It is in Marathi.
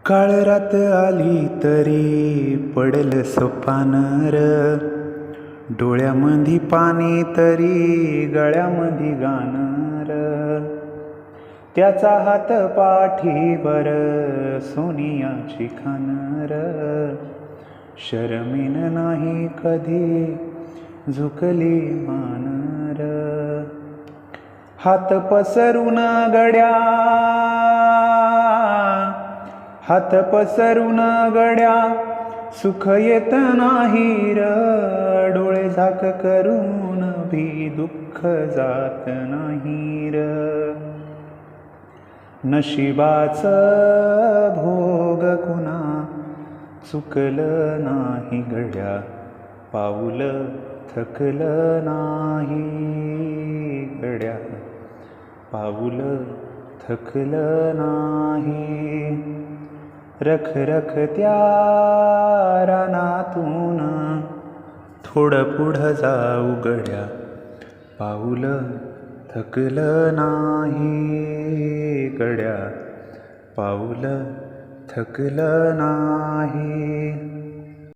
काळ रात आली तरी पडल सोपानर, डोळ्यामंदी पाणी तरी गळ्यामंदी गाणर. त्याचा हात पाठीवर सोनियाची खानर, शरमेन नाही कधी झुकली मानर. हात पसरून गड्या, हात पसरून गड्या, सुख येत नाही र. डोळे झाक करून भी दुःख जात नाही र. नशिबाच भोग कुणा चुकलं नाही गड्या, पाऊल थकलं नाही गड्या, पाऊल थकलं नाही. रख रख त्या रानातून थोडं पुढं जाऊ गड्या, पाऊल थकलं नाही गड्या, पाऊल थकलं नाही.